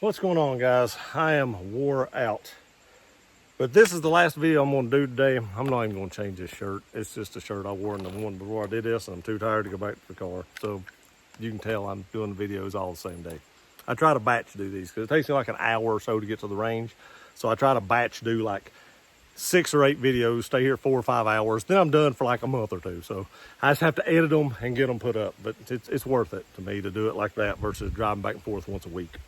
What's going on, guys? I am wore out, but this is the last video I'm going to do today. I'm not even going to change this shirt. It's just a shirt I wore in the one before I did this, and I'm too tired to go back to the car. So you can tell I'm doing the videos all the same day. I try to batch do these because it takes me like an hour or so to get to the range. So I try to batch do like 6 or 8 videos, stay here 4 or 5 hours, then I'm done for like a month or two. So I just have to edit them and get them put up, but it's worth it to me to do it like that versus driving back and forth once a week.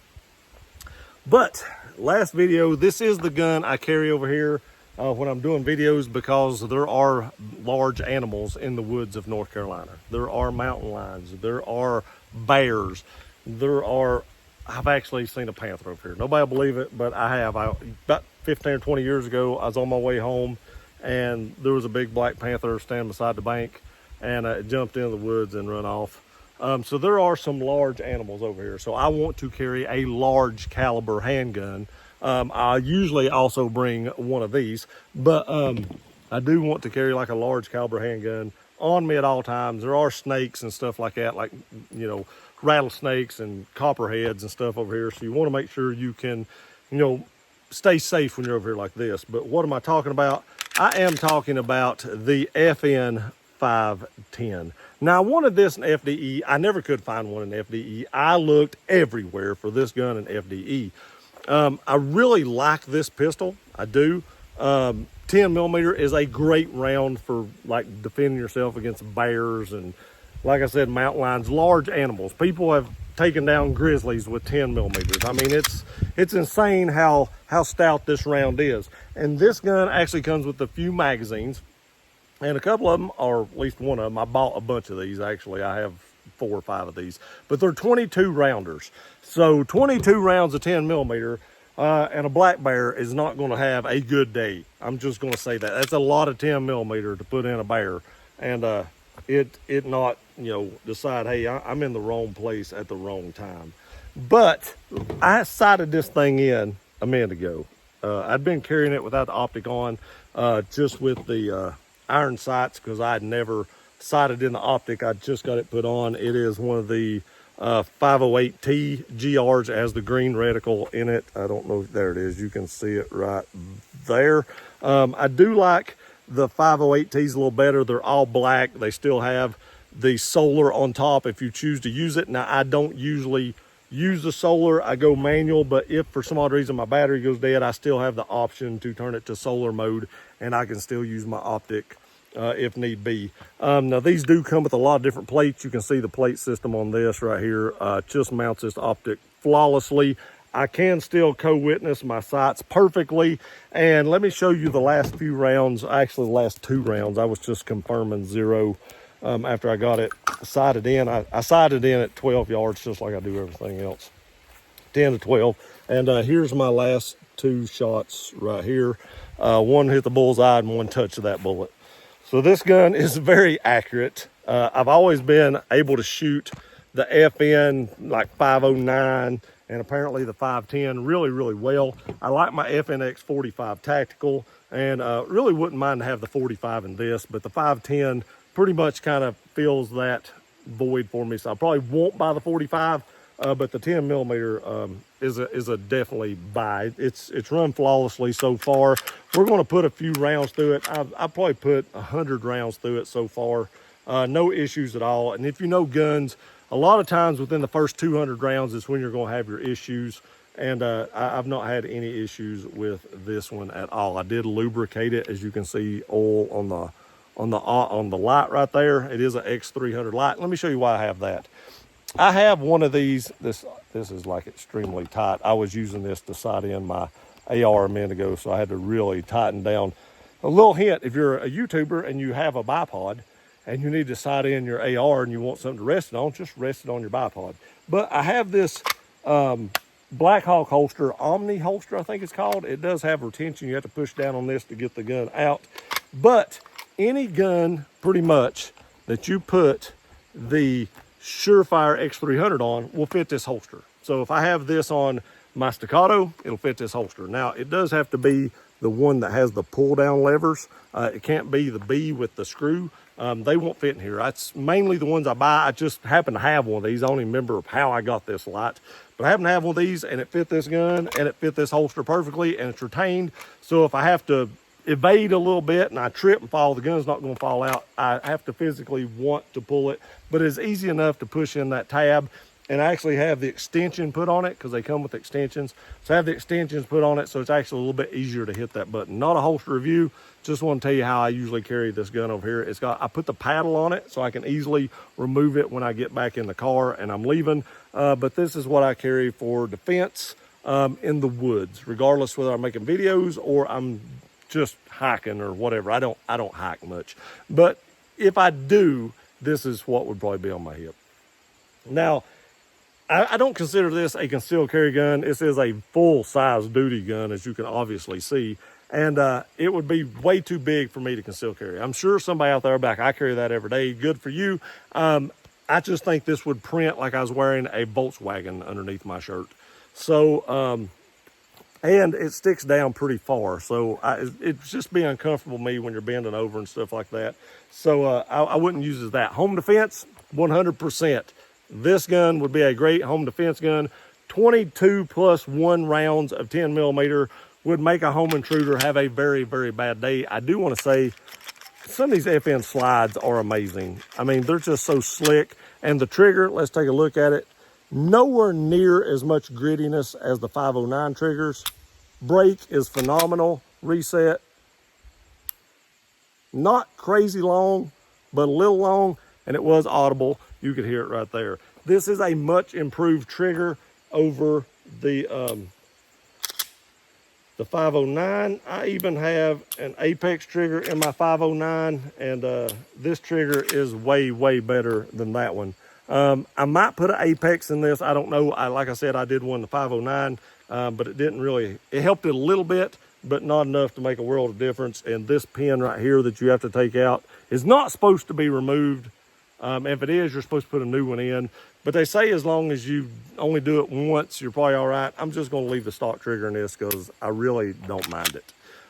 But last video, this is the gun I carry over here when I'm doing videos, because there are large animals in the woods of North Carolina. There are mountain lions, there are bears, I've actually seen a panther over here. Nobody will believe it, but I have. About 15 or 20 years ago, I was on my way home and there was a big black panther standing beside the bank, and it jumped into the woods and run off. So there are some large animals over here. So I want to carry a large caliber handgun. I usually also bring one of these, but I do want to carry like a large caliber handgun on me at all times. There are snakes and stuff like that, like, you know, rattlesnakes and copperheads and stuff over here. So you want to make sure you can, you know, stay safe when you're over here like this. But what am I talking about? I am talking about the FN 510. Now, I wanted this in FDE. I never could find one in FDE. I looked everywhere for this gun in FDE. I really like this pistol. I do. 10 millimeter is a great round for like defending yourself against bears and, like I said, mountain lions, large animals. People have taken down grizzlies with 10 millimeters. I mean, it's insane how stout this round is. And this gun actually comes with a few magazines. And a couple of them, or at least one of them, I bought a bunch of these. Actually, I have 4 or 5 of these, but they're 22 rounders. So 22 rounds of 10 millimeter, and a black bear is not going to have a good day. I'm just going to say that. That's a lot of 10 millimeter to put in a bear, and it not, you know, decide, hey, I'm in the wrong place at the wrong time. But I sighted this thing in a minute ago. I'd been carrying it without the optic on, just with the iron sights, because I had never sighted in the optic. I just got it put on. It is one of the 508T GRs. It has the green reticle in it. I don't know if there it is. You can see it right there. I do like the 508Ts a little better. They're all black. They still have the solar on top if you choose to use it. Now, I don't usually use the solar. I go manual, but if for some odd reason my battery goes dead, I still have the option to turn it to solar mode, and I can still use my optic if need be. Now, these do come with a lot of different plates. You can see the plate system on this right here. Just mounts this optic flawlessly. I can still co-witness my sights perfectly. And let me show you the last few rounds. Actually, the last 2 rounds, I was just confirming 0 after I got it sighted in. I sighted in at 12 yards, just like I do everything else, 10 to 12. And here's my last 2 shots right here. One hit the bullseye and one touched that bullet. So this gun is very accurate. I've always been able to shoot the FN like 509 and apparently the 510 really, really well. I like my FNX 45 tactical, and really wouldn't mind to have the 45 in this, but the 510 pretty much kind of fills that void for me. So I probably won't buy the 45, but the 10 millimeter is a definitely buy. It's run flawlessly so far. We're going to put a few rounds through it. I've probably put 100 rounds through it so far. No issues at all. And if you know guns, a lot of times within the first 200 rounds is when you're going to have your issues. And I've not had any issues with this one at all. I did lubricate it, as you can see, oil on the light right there. It is an X300 light. Let me show you why I have that. I have one of these. This is like extremely tight. I was using this to sight in my AR a minute ago, so I had to really tighten down. A little hint: if you're a YouTuber and you have a bipod and you need to sight in your AR and you want something to rest it on, just rest it on your bipod. But I have this Black Hawk holster, Omni holster, I think it's called. It does have retention. You have to push down on this to get the gun out. But any gun, pretty much, that you put the Surefire X300 on will fit this holster. So if I have this on my Staccato, it'll fit this holster. Now, it does have to be the one that has the pull down levers. It can't be the B with the screw. They won't fit in here. That's mainly the ones I buy. I just happen to have one of these. I don't even remember how I got this light, but I happen to have one of these, and it fit this gun and it fit this holster perfectly, and it's retained. So if I have to evade a little bit and I trip and fall, the gun's not going to fall out. I have to physically want to pull it, but it's easy enough to push in that tab. And I actually have the extension put on it because they come with extensions. So I have the extensions put on it, so it's actually a little bit easier to hit that button. Not a holster review, just want to tell you how I usually carry this gun over here. I put the paddle on it so I can easily remove it when I get back in the car and I'm leaving. But this is what I carry for defense in the woods, regardless whether I'm making videos or I'm just hiking or whatever. I don't hike much, but if I do, this is what would probably be on my hip. Now, I don't consider this a concealed carry gun. This is a full-size duty gun, as you can obviously see. And it would be way too big for me to conceal carry. I'm sure somebody out there back, I carry that every day. Good for you. I just think this would print like I was wearing a Volkswagen underneath my shirt. So, and it sticks down pretty far. So it's just be uncomfortable to me when you're bending over and stuff like that. So I wouldn't use it as that. Home defense, 100%. This gun would be a great home defense gun. 22 plus 1 rounds of 10 millimeter would make a home intruder have a very, very bad day. I do want to say some of these FN slides are amazing. I mean, they're just so slick. And the trigger, let's take a look at it. Nowhere near as much grittiness as the 509 triggers. Brake is phenomenal. Reset. Not crazy long, but a little long, and it was audible. You could hear it right there. This is a much improved trigger over the 509. I even have an Apex trigger in my 509, and this trigger is way, way better than that one. I might put an Apex in this. I don't know. Like I said, I did one in the 509, but it didn't really, it helped it a little bit, but not enough to make a world of difference. And this pin right here that you have to take out is not supposed to be removed. If it is, you're supposed to put a new one in. But they say as long as you only do it once, you're probably all right. I'm just going to leave the stock trigger in this because I really don't mind it.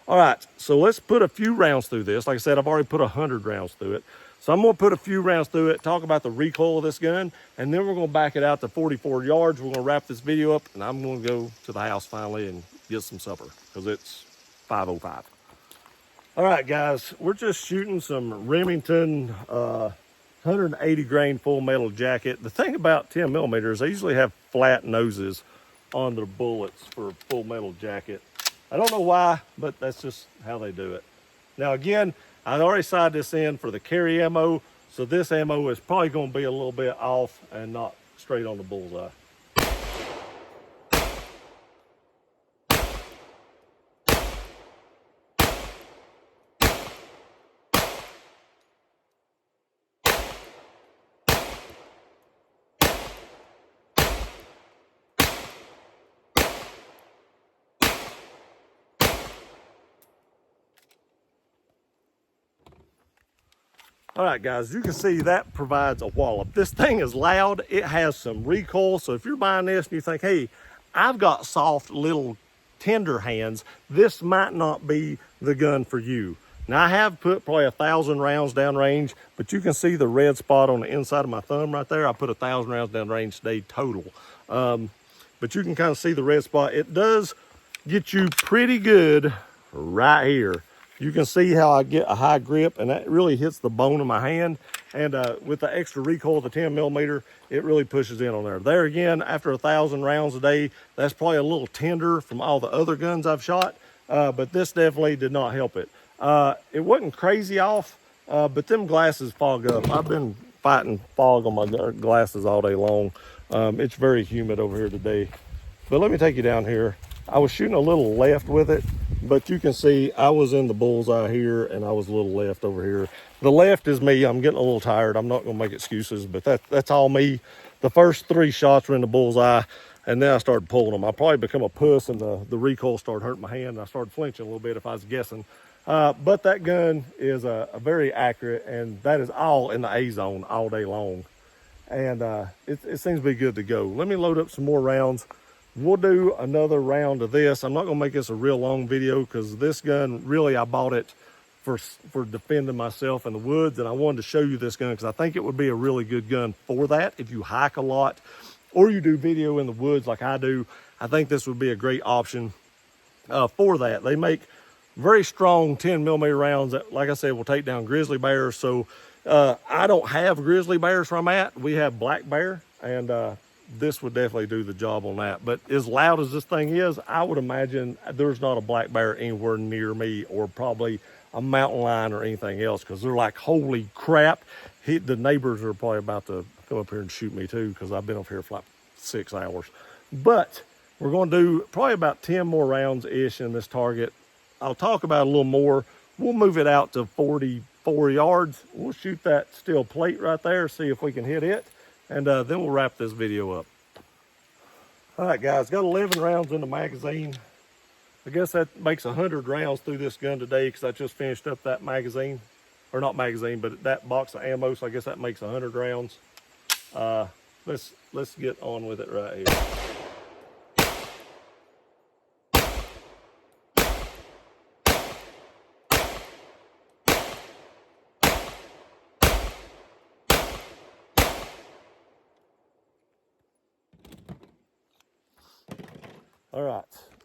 All right, so let's put a few rounds through this. Like I said, I've already put 100 rounds through it. So I'm going to put a few rounds through it, talk about the recoil of this gun, and then we're going to back it out to 44 yards. We're going to wrap this video up, and I'm going to go to the house finally and get some supper because it's 5:05. All right, guys, we're just shooting some Remington 180 grain full metal jacket. The thing about 10 millimeters, they usually have flat noses on their bullets for a full metal jacket. I don't know why, but that's just how they do it. Now again, I already signed this in for the carry ammo, so this ammo is probably going to be a little bit off and not straight on the bullseye. All right, guys, you can see that provides a wallop. This thing is loud. It has some recoil. So if you're buying this and you think, hey, I've got soft little tender hands, this might not be the gun for you. Now I have put probably 1,000 rounds downrange, but you can see the red spot on the inside of my thumb right there. I put 1,000 rounds downrange today total. But you can kind of see the red spot. It does get you pretty good right here. You can see how I get a high grip, and that really hits the bone of my hand. And with the extra recoil of the 10 millimeter, it really pushes in on there. There again, after 1,000 rounds a day, that's probably a little tender from all the other guns I've shot, but this definitely did not help it. It wasn't crazy off, but them glasses fog up. I've been fighting fog on my glasses all day long. It's very humid over here today. But let me take you down here. I was shooting a little left with it, but you can see I was in the bullseye here and I was a little left over here. The left is me. I'm getting a little tired. I'm not going to make excuses, but that's all me. The first 3 shots were in the bullseye, and then I started pulling them. I probably become a puss, and the recoil started hurting my hand, and I started flinching a little bit if I was guessing. But that gun is a very accurate, and that is all in the A zone all day long. And it seems to be good to go. Let me load up some more rounds. We'll do another round of this. I'm not going to make this a real long video because this gun, really, I bought it for defending myself in the woods. And I wanted to show you this gun because I think it would be a really good gun for that. If you hike a lot or you do video in the woods like I do, I think this would be a great option for that. They make very strong 10mm rounds that, like I said, will take down grizzly bears. So I don't have grizzly bears where I'm at. We have black bear, and this would definitely do the job on that. But as loud as this thing is, I would imagine there's not a black bear anywhere near me, or probably a mountain lion or anything else, because they're like, holy crap. The neighbors are probably about to come up here and shoot me too, because I've been up here for like 6 hours. But we're going to do probably about 10 more rounds-ish in this target. I'll talk about it a little more. We'll move it out to 44 yards. We'll shoot that steel plate right there, see if we can hit it, and then we'll wrap this video up. All right, guys, got 11 rounds in the magazine. I guess that makes 100 rounds through this gun today, because I just finished up that magazine, or not magazine, but that box of ammo, so I guess that makes 100 rounds. Let's get on with it right here. All right,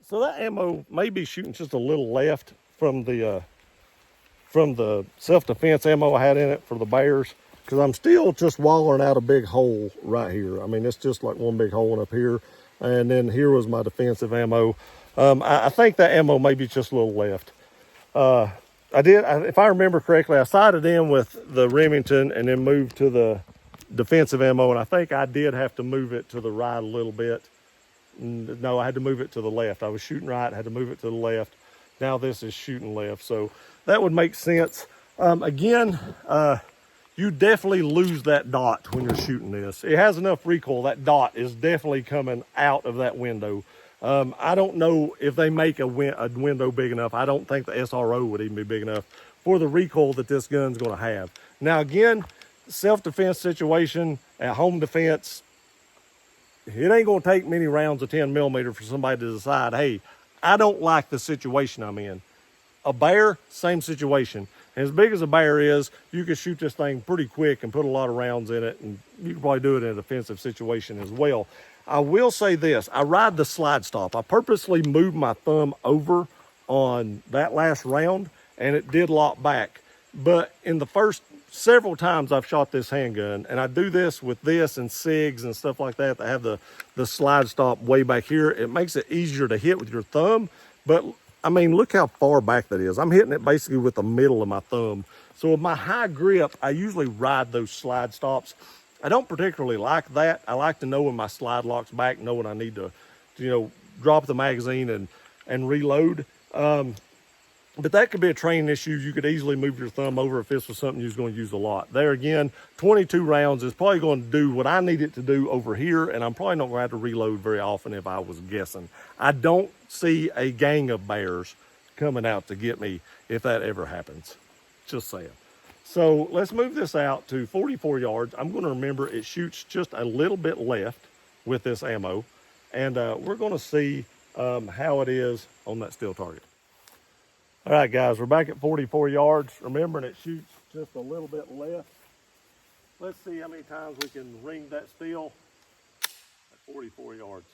so that ammo may be shooting just a little left from the self-defense ammo I had in it for the bears, because I'm still just wallering out a big hole right here. I mean, it's just like one big hole up here, and then here was my defensive ammo. I think that ammo may be just a little left. If I remember correctly, I sighted in with the Remington and then moved to the defensive ammo, and I think I did have to move it to the right a little bit. No, I had to move it to the left. I was shooting right, had to move it to the left. Now this is shooting left, so that would make sense. Again, you definitely lose that dot when you're shooting this. It has enough recoil. That dot is definitely coming out of that window. I don't know if they make a window big enough. I don't think the SRO would even be big enough for the recoil that this gun's going to have. Now again, self-defense situation, at home defense, it ain't going to take many rounds of 10mm for somebody to decide, hey, I don't like the situation I'm in. A bear, same situation. And as big as a bear is, you can shoot this thing pretty quick and put a lot of rounds in it, and you can probably do it in a defensive situation as well. I will say this, I ride the slide stop. I purposely moved my thumb over on that last round, and it did lock back. But in the first several times I've shot this handgun, and I do this with this and SIGs and stuff like that have the slide stop way back here. It makes it easier to hit with your thumb, but I mean, look how far back that is. I'm hitting it basically with the middle of my thumb. So with my high grip, I usually ride those slide stops. I don't particularly like that. I like to know when my slide locks back, know when I need to drop the magazine and reload. But that could be a training issue. You could easily move your thumb over if this was something you was going to use a lot. There again, 22 rounds is probably going to do what I need it to do over here, and I'm probably not going to have to reload very often if I was guessing. I don't see a gang of bears coming out to get me if that ever happens. Just saying. So let's move this out to 44 yards. I'm going to remember it shoots just a little bit left with this ammo, and we're going to see how it is on that steel target. All right, guys, we're back at 44 yards. Remembering it shoots just a little bit left. Let's see how many times we can ring that steel at 44 yards.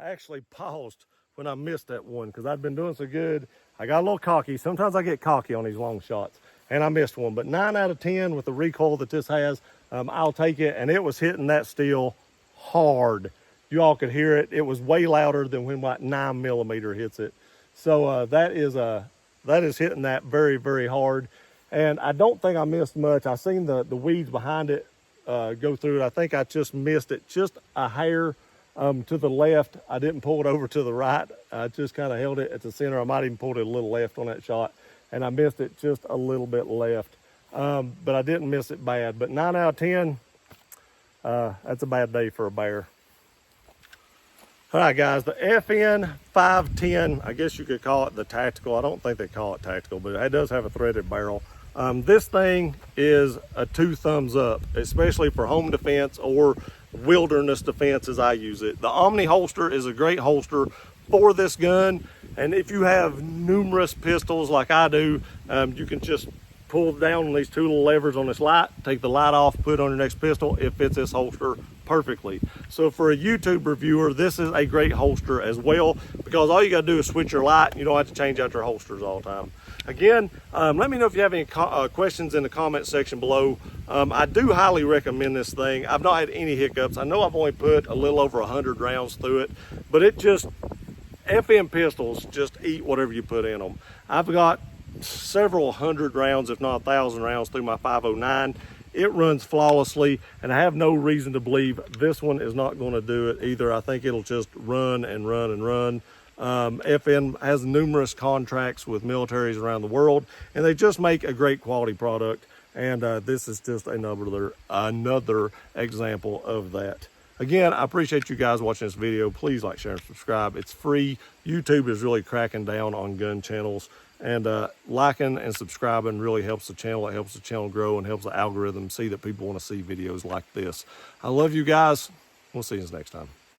I actually paused when I missed that one because I'd been doing so good. I got a little cocky. Sometimes I get cocky on these long shots, and I missed one. But 9 out of 10 with the recoil that this has, I'll take it. And it was hitting that steel hard. You all could hear it. It was way louder than when my 9mm hits it. So that is hitting that very, very hard. And I don't think I missed much. I seen the weeds behind it go through it. I think I just missed it just a hair to the left. I didn't pull it over to the right. I just kind of held it at the center. I might even pulled it a little left on that shot, and I missed it just a little bit left. But I didn't miss it bad. But 9 out of 10, that's a bad day for a bear. All right, guys, the FN 510, I guess you could call it the tactical. I don't think they call it tactical, but it does have a threaded barrel. This thing is a 2 thumbs up, especially for home defense or wilderness defense as I use it. The Omni holster is a great holster for this gun, and if you have numerous pistols like I do, you can just pull down on these 2 little levers on this light, take the light off, put it on your next pistol. It fits this holster perfectly. So for a YouTube reviewer, this is a great holster as well, because all you gotta do is switch your light and you don't have to change out your holsters all the time. Again, let me know if you have any questions in the comment section below. I do highly recommend this thing. I've not had any hiccups. I know I've only put a little over 100 rounds through it, but it just, FN pistols just eat whatever you put in them. I've got several hundred rounds, if not 1,000 rounds through my 509. It runs flawlessly, and I have no reason to believe this one is not going to do it either. I think it'll just run and run and run. FN has numerous contracts with militaries around the world, and they just make a great quality product, and this is just another example of that. Again, I appreciate you guys watching this video. Please like, share, and subscribe. It's free. YouTube is really cracking down on gun channels, and liking and subscribing really helps the channel. It helps the channel grow and helps the algorithm see that people want to see videos like this. I love you guys. We'll see you next time.